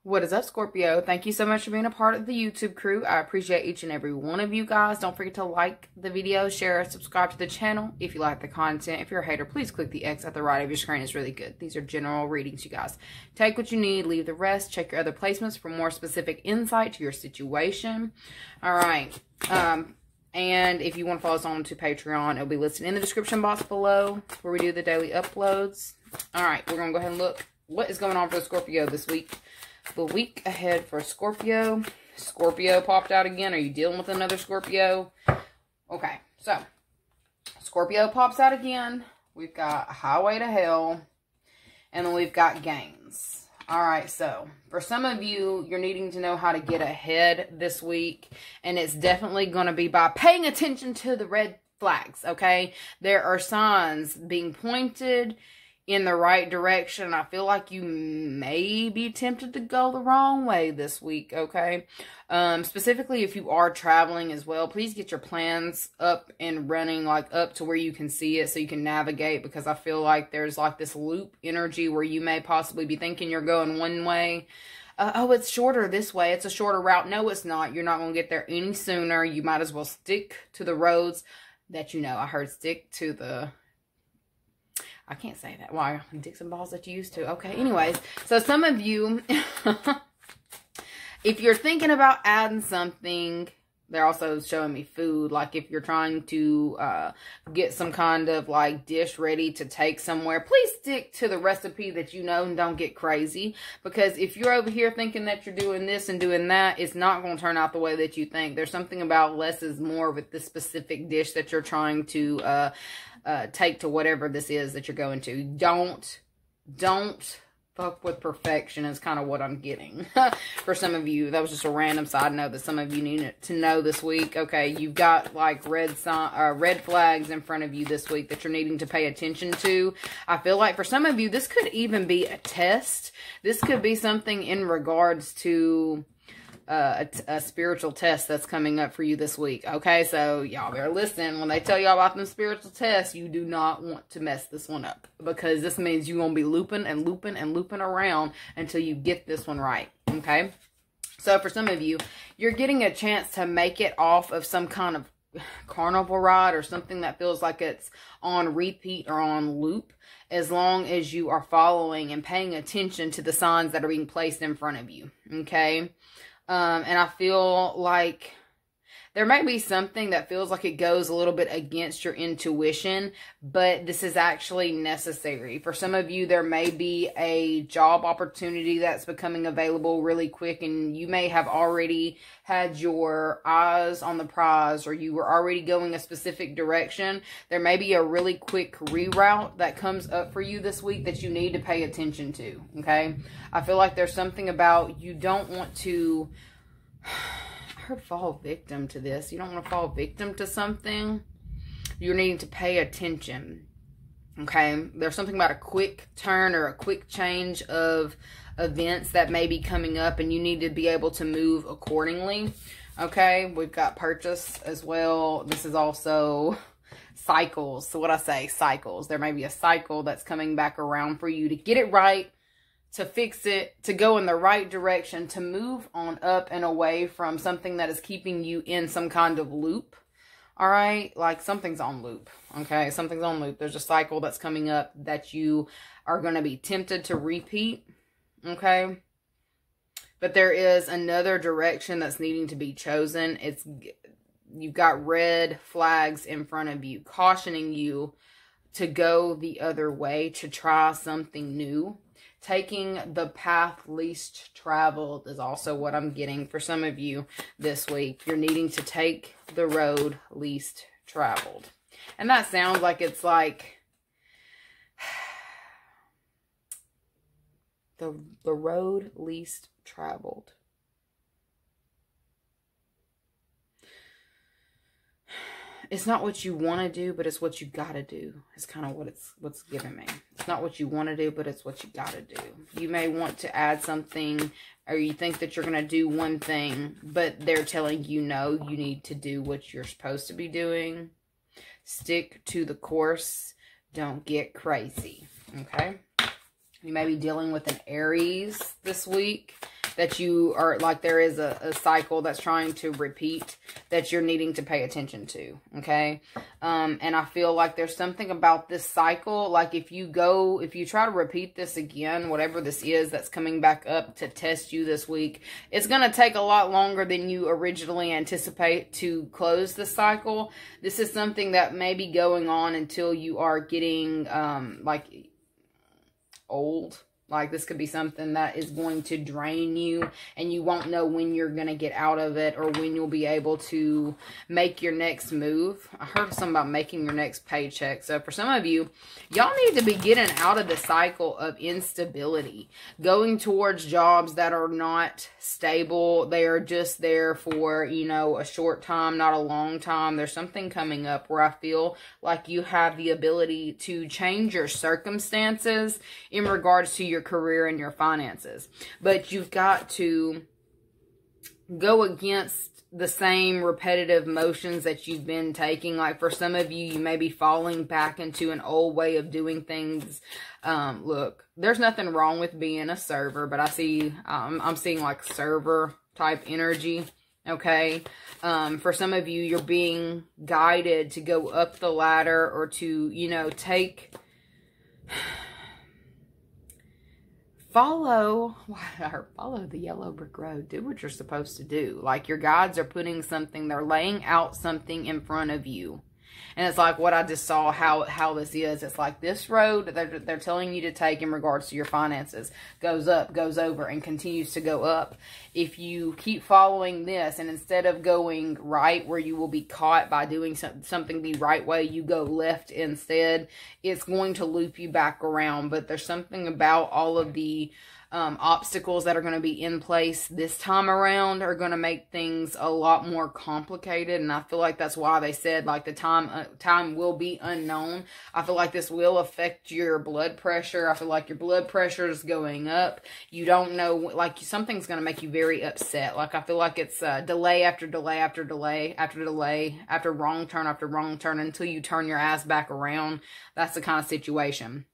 What is up, Scorpio? Thank you so much for being a part of the YouTube crew. I appreciate each and every one of you guys. Don't forget to like the video, share, subscribe to the channel if you like the content. If you're a hater, please click the X at the right of your screen. It's really good. These are general readings, you guys. Take what you need, leave the rest. Check your other placements for more specific insight to your situation. All right. And if you want to follow us on to Patreon, it'll be listed in the description box below where we do the daily uploads. All right. We're going to go ahead and look what is going on for the Scorpio this week. The week ahead for Scorpio. Scorpio popped out again. Are you dealing with another Scorpio? Okay, so Scorpio pops out again. We've got Highway to Hell. And then we've got Gains. Alright, so for some of you, you're needing to know how to get ahead this week. And it's definitely going to be by paying attention to the red flags, okay? There are signs being pointed in the right direction. I feel like you may be tempted to go the wrong way this week, okay? Specifically, if you are traveling as well, please get your plans up and running, like up to where you can see it so you can navigate, because I feel like there's like this loop energy where you may possibly be thinking you're going one way. Oh, it's shorter this way. It's a shorter route. No, it's not. You're not going to get there any sooner. You might as well stick to the roads that you know. I heard stick to the... I can't say that. Why? Dicks and balls that you used to. Okay, anyways. So some of you, if you're thinking about adding something, they're also showing me food. Like if you're trying to get some kind of like dish ready to take somewhere, please stick to the recipe that you know and don't get crazy. Because if you're over here thinking that you're doing this and doing that, it's not going to turn out the way that you think. There's something about less is more with this specific dish that you're trying to take to whatever this is that you're going to. Don't fuck with perfection is kind of what I'm getting. For some of you, that was just a random side note that some of you need to know this week. Okay, you've got like red flags in front of you this week that you're needing to pay attention to. I feel like for some of you, this could even be a test. This could be something in regards to a spiritual test that's coming up for you this week. Okay, so y'all better listen. When they tell y'all about them spiritual tests, you do not want to mess this one up, because this means you're going to be looping and looping and looping around until you get this one right. Okay, so for some of you, you're getting a chance to make it off of some kind of carnival ride or something that feels like it's on repeat or on loop, as long as you are following and paying attention to the signs that are being placed in front of you. Okay. And I feel like there might be something that feels like it goes a little bit against your intuition, but this is actually necessary. For some of you, there may be a job opportunity that's becoming available really quick, and you may have already had your eyes on the prize, or you were already going a specific direction. There may be a really quick reroute that comes up for you this week that you need to pay attention to, okay? I feel like there's something about you don't want to... I heard fall victim to this. You don't want to fall victim to something. You're needing to pay attention. Okay? There's something about a quick turn or a quick change of events that may be coming up, and you need to be able to move accordingly. Okay? We've got purchase as well. This is also cycles. So what I say, cycles. There may be a cycle that's coming back around for you to get it right, to fix it, to go in the right direction, to move on up and away from something that is keeping you in some kind of loop. All right? Like something's on loop. Okay? Something's on loop. There's a cycle that's coming up that you are going to be tempted to repeat. Okay? But there is another direction that's needing to be chosen. You've got red flags in front of you, cautioning you to go the other way, to try something new. Taking the path least traveled is also what I'm getting for some of you this week. You're needing to take the road least traveled. And that sounds like it's like the road least traveled. It's not what you want to do, but it's what you got to do. It's kind of what's giving me. It's not what you want to do, but it's what you got to do. You may want to add something, or you think that you're going to do one thing, but they're telling you no, you need to do what you're supposed to be doing. Stick to the course. Don't get crazy. Okay? You may be dealing with an Aries this week. that you are, like, there is a cycle that's trying to repeat that you're needing to pay attention to, okay? And I feel like there's something about this cycle, like if you try to repeat this again, whatever this is that's coming back up to test you this week, it's going to take a lot longer than you originally anticipate to close the cycle. This is something that may be going on until you are getting, like, old. Like, this could be something that is going to drain you, and you won't know when you're going to get out of it or when you'll be able to make your next move. I heard something about making your next paycheck. So for some of you, y'all need to be getting out of the cycle of instability, going towards jobs that are not stable. They are just there for, you know, a short time, not a long time. There's something coming up where I feel like you have the ability to change your circumstances in regards to your career and your finances, but you've got to go against the same repetitive motions that you've been taking. Like for some of you, you may be falling back into an old way of doing things. Look, there's nothing wrong with being a server, but I'm seeing like server type energy. Okay. For some of you, you're being guided to go up the ladder or to, you know, follow the yellow brick road. Do what you're supposed to do. Like your guides are putting something, they're laying out something in front of you. And it's like what I just saw how this is. It's like this road that they're telling you to take in regards to your finances goes up, goes over, and continues to go up. If you keep following this, and instead of going right where you will be caught by doing something the right way, you go left instead, it's going to loop you back around. But there's something about all of the obstacles that are going to be in place this time around are going to make things a lot more complicated. And I feel like that's why they said, like, the time will be unknown. I feel like this will affect your blood pressure. I feel like your blood pressure is going up. You don't know, like, something's going to make you very upset. Like, I feel like it's delay after delay after delay after delay after wrong turn until you turn your ass back around. That's the kind of situation.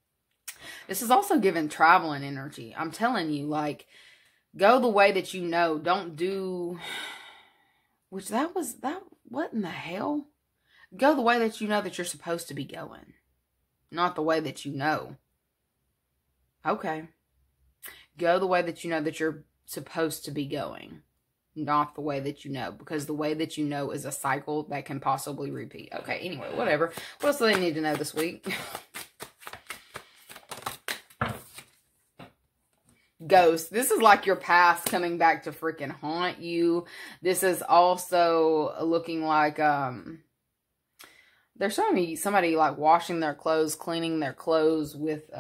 This is also giving traveling energy. I'm telling you, like, go the way that you know. Don't do, what in the hell? Go the way that you know that you're supposed to be going. Not the way that you know. Okay. Go the way that you know that you're supposed to be going. Not the way that you know. Because the way that you know is a cycle that can possibly repeat. Okay, anyway, whatever. What else do they need to know this week? Ghost. This is like your past coming back to freaking haunt you. This is also looking like they're showing me somebody like washing their clothes, cleaning their clothes with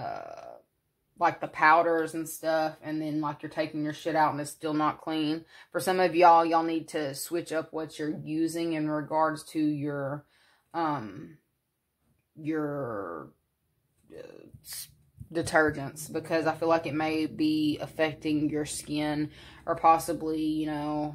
like the powders and stuff, and then like you're taking your shit out and it's still not clean. For some of y'all need to switch up what you're using in regards to your detergents, because I feel like it may be affecting your skin, or possibly, you know,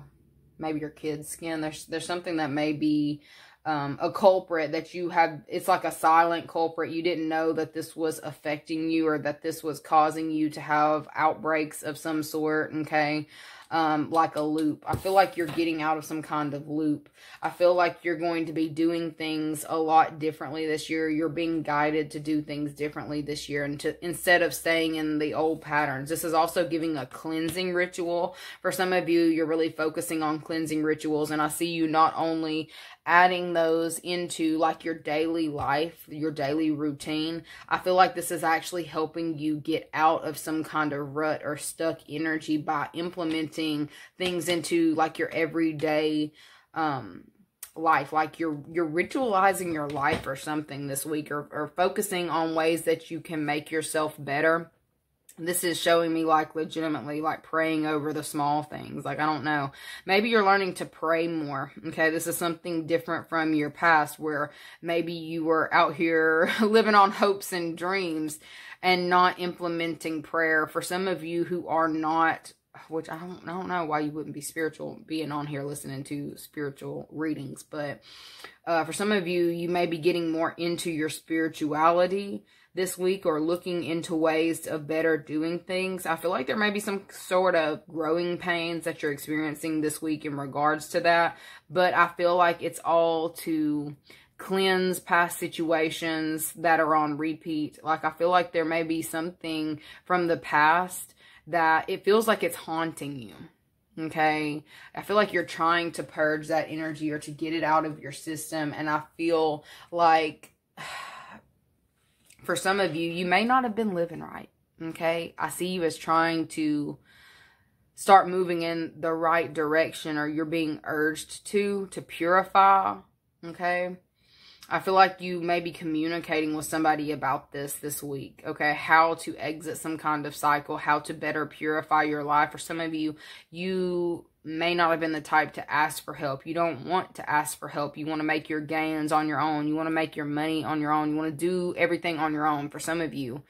maybe your kid's skin. There's something that may be a culprit that you have. It's like a silent culprit. You didn't know that this was affecting you, or that this was causing you to have outbreaks of some sort, okay? Like a loop. I feel like you're getting out of some kind of loop. I feel like you're going to be doing things a lot differently this year. You're being guided to do things differently this year, and instead of staying in the old patterns. This is also giving a cleansing ritual. For some of you, you're really focusing on cleansing rituals, and I see you not only adding those into like your daily life, your daily routine. I feel like this is actually helping you get out of some kind of rut or stuck energy by implementing things into like your everyday life. Like you're ritualizing your life or something this week, or focusing on ways that you can make yourself better. This is showing me like legitimately like praying over the small things. Like, I don't know. Maybe you're learning to pray more. Okay. This is something different from your past, where maybe you were out here living on hopes and dreams and not implementing prayer. For some of you who are not, which I don't know why you wouldn't be spiritual being on here listening to spiritual readings. But for some of you, you may be getting more into your spirituality this week or looking into ways of better doing things. I feel like there may be some sort of growing pains that you're experiencing this week in regards to that. But I feel like it's all to cleanse past situations that are on repeat. Like, I feel like there may be something from the past that it feels like it's haunting you. Okay, I feel like you're trying to purge that energy or to get it out of your system. And I feel like for some of you, you may not have been living right. Okay, I see you as trying to start moving in the right direction, or you're being urged to purify. Okay, I feel like you may be communicating with somebody about this week, okay? How to exit some kind of cycle, how to better purify your life. For some of you, you may not have been the type to ask for help. You don't want to ask for help. You want to make your gains on your own. You want to make your money on your own. You want to do everything on your own. For some of you,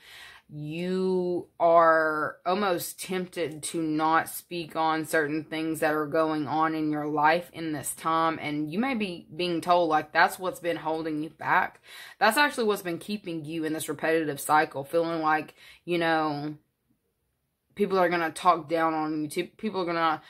you are almost tempted to not speak on certain things that are going on in your life in this time. And you may be being told, like, that's what's been holding you back. That's actually what's been keeping you in this repetitive cycle, feeling like, you know, people are going to talk down on you. People are going to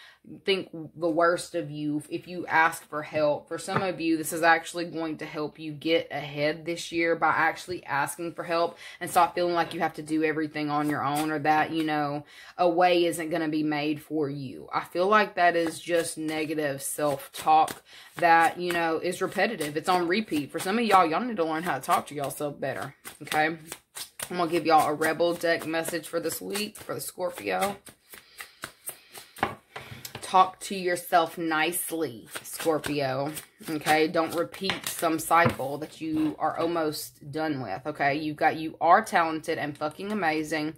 think the worst of you if you ask for help. For some of you, this is actually going to help you get ahead this year by actually asking for help and stop feeling like you have to do everything on your own, or that, you know, a way isn't going to be made for you. I feel like that is just negative self-talk that, you know, is repetitive. It's on repeat. For some of y'all need to learn how to talk to yourself better, okay? I'm going to give y'all a Rebel deck message for this week for the Scorpio. Talk to yourself nicely, Scorpio, okay? Don't repeat some cycle that you are almost done with, okay? You are talented and fucking amazing.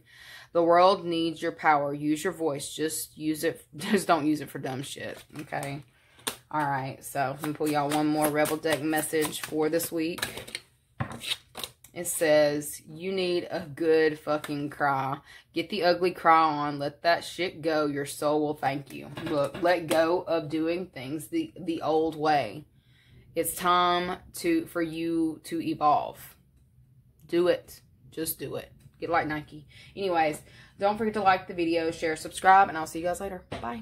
The world needs your power. Use your voice. Just use it. Just don't use it for dumb shit, okay? All right, so I'm going to pull y'all one more Rebel deck message for this week. It says, you need a good fucking cry. Get the ugly cry on. Let that shit go. Your soul will thank you. Look, let go of doing things the old way. It's time for you to evolve. Do it. Just do it. Get like Nike. Anyways, don't forget to like the video, share, subscribe, and I'll see you guys later. Bye.